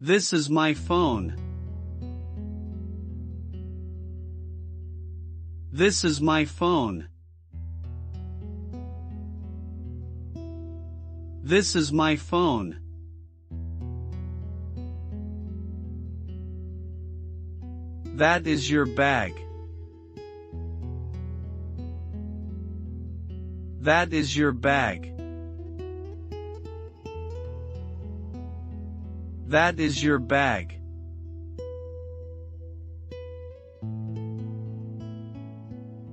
This is my phone. This is my phone. This is my phone. That is your bag. That is your bag. That is your bag.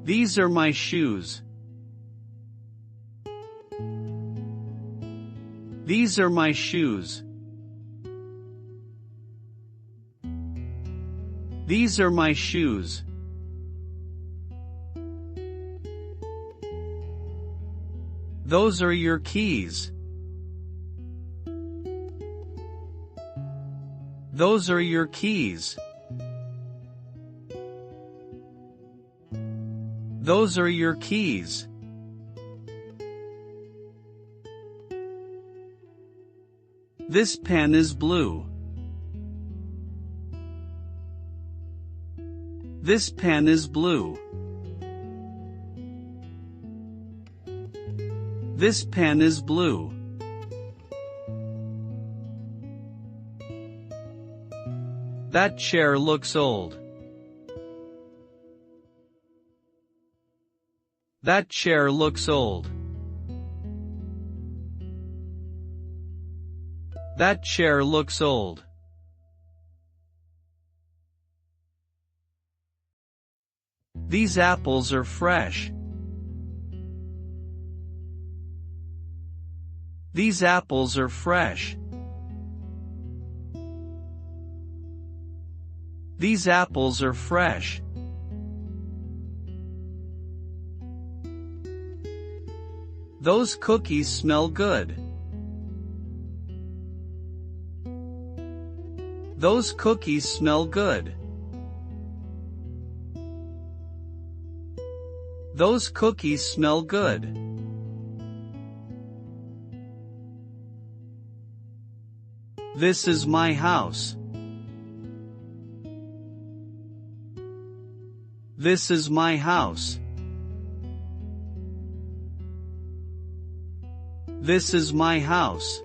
These are my shoes. These are my shoes. These are my shoes. Those are your keys. Those are your keys. Those are your keys. This pen is blue. This pen is blue. This pen is blue. That chair looks old. That chair looks old. That chair looks old. These apples are fresh. These apples are fresh. These apples are fresh. Those cookies smell good. Those cookies smell good. Those cookies smell good. This is my house. This is my house. This is my house.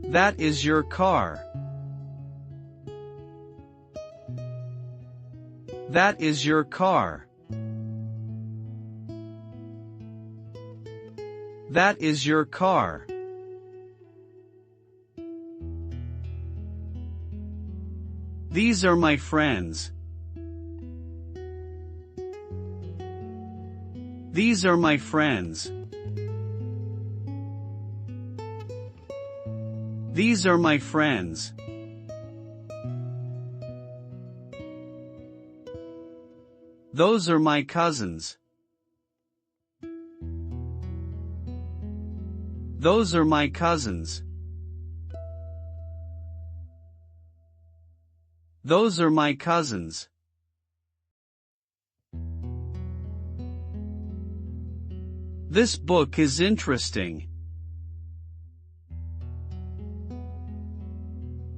That is your car. That is your car. That is your car. These are my friends. These are my friends. These are my friends. Those are my cousins. Those are my cousins. Those are my cousins. This book is interesting.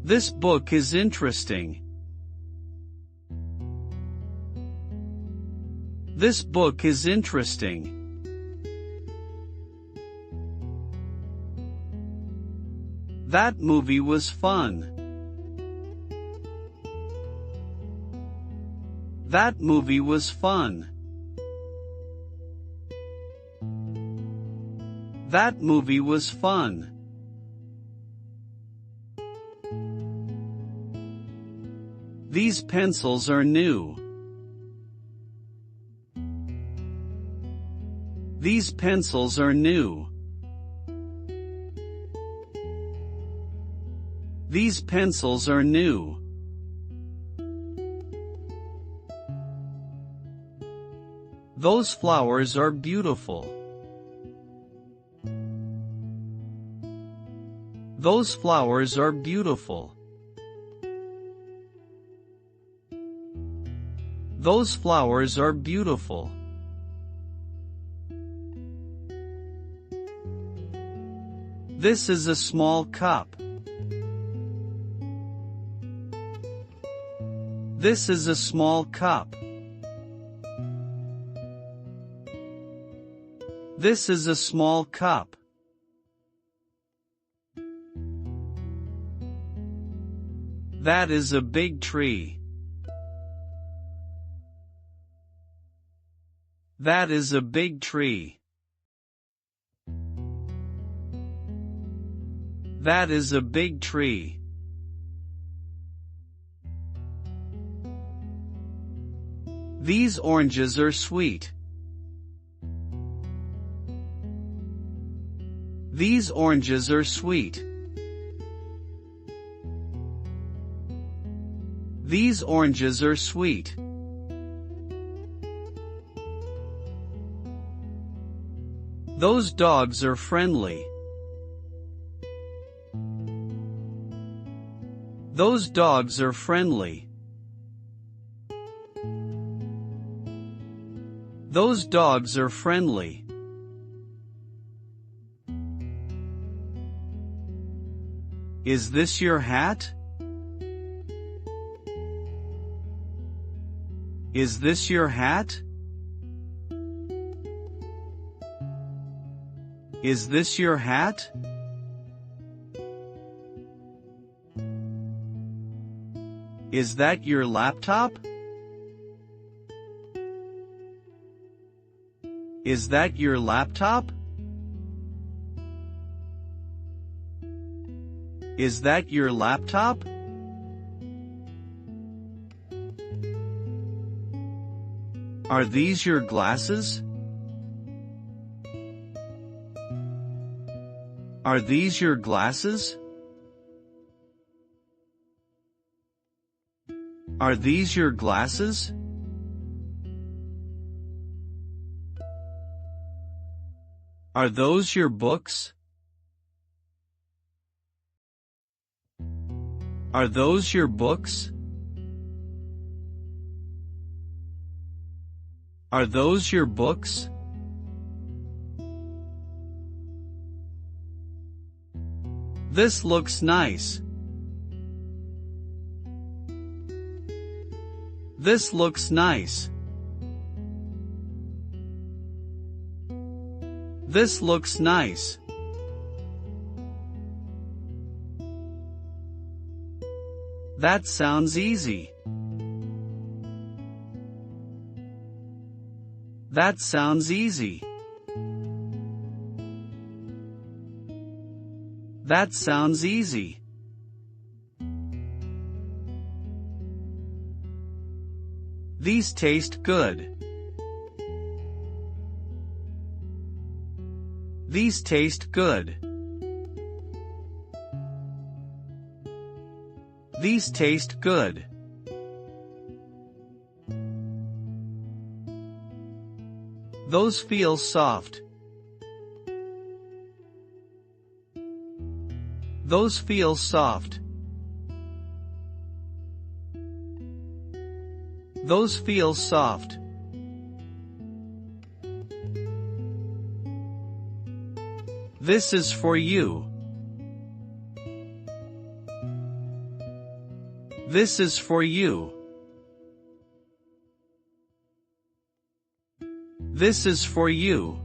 This book is interesting. This book is interesting. That movie was fun. That movie was fun. That movie was fun. These pencils are new. These pencils are new. These pencils are new. Those flowers are beautiful. Those flowers are beautiful. Those flowers are beautiful. This is a small cup. This is a small cup. This is a small cup. That is a big tree. That is a big tree. That is a big tree. These oranges are sweet. These oranges are sweet. These oranges are sweet. Those dogs are friendly. Those dogs are friendly. Those dogs are friendly. Is this your hat? Is this your hat? Is this your hat? Is that your laptop? Is that your laptop? Is that your laptop? Are these your glasses? Are these your glasses? Are these your glasses? Are those your books? Are those your books? Are those your books? This looks nice. This looks nice. This looks nice. That sounds easy. That sounds easy. That sounds easy. These taste good. These taste good. These taste good. Those feel soft. Those feel soft. Those feel soft. This is for you. This is for you. This is for you.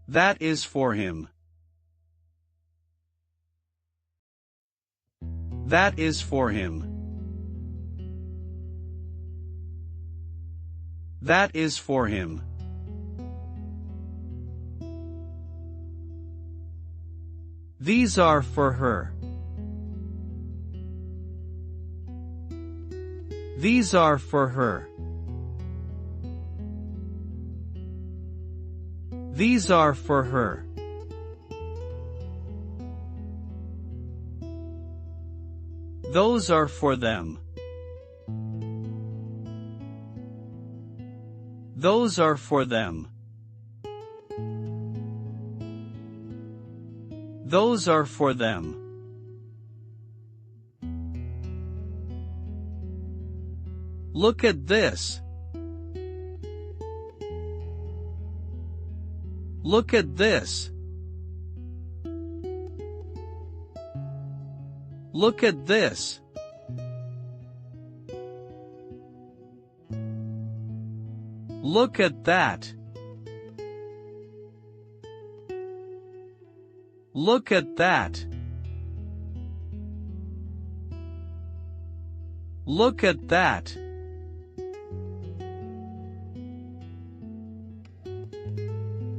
That is for him. That is for him. That is for him. These are for her. These are for her. These are for her. Those are for them. Those are for them. Those are for them. Look at this. Look at this. Look at this. Look at that. Look at that. Look at that.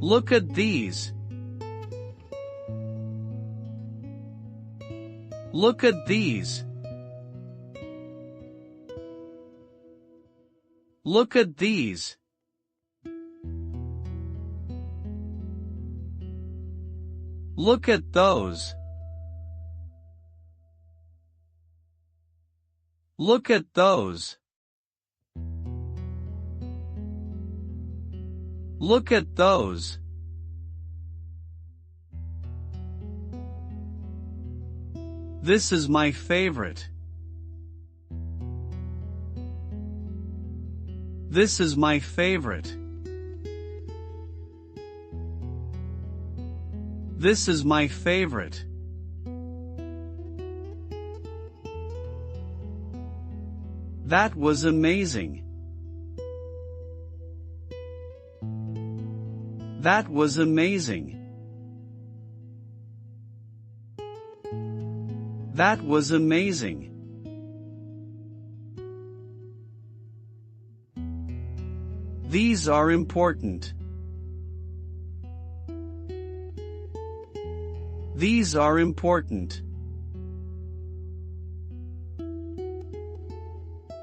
Look at these. Look at these. Look at these. Look at those. Look at those. Look at those. This is my favorite. This is my favorite. This is my favorite. That was amazing. That was amazing. That was amazing. These are important. These are important.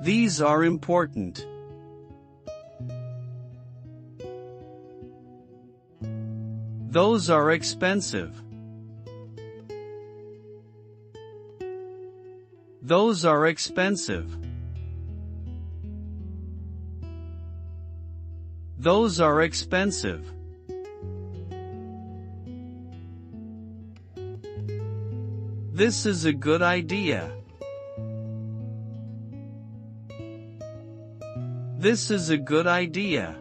These are important. Those are expensive. Those are expensive. Those are expensive. This is a good idea. This is a good idea.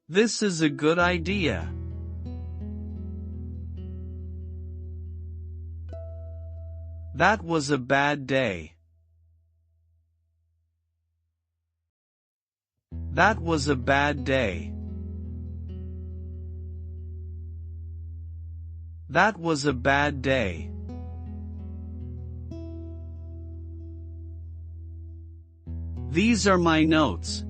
This is a good idea. That was a bad day. That was a bad day. That was a bad day. These are my notes.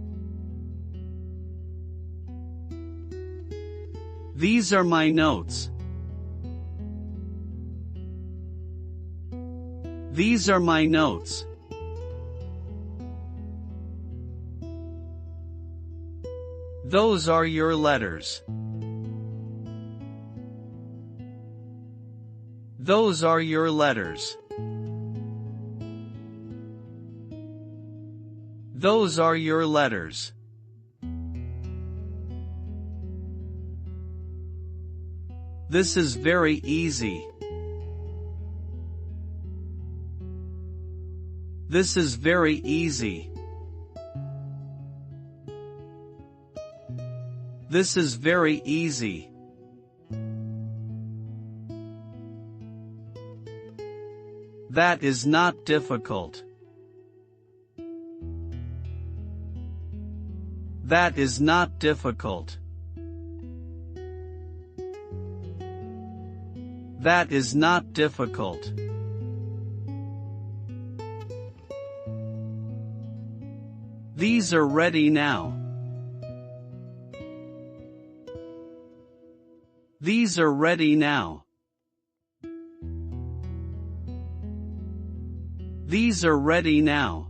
These are my notes. These are my notes. Those are your letters. Those are your letters. Those are your letters. This is very easy. This is very easy. This is very easy. That is not difficult. That is not difficult. That is not difficult. These are ready now. These are ready now. These are ready now.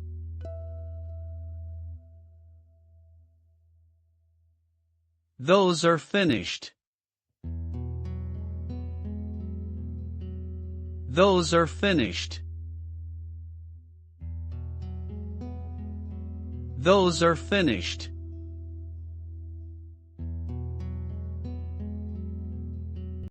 Those are finished. Those are finished. Those are finished.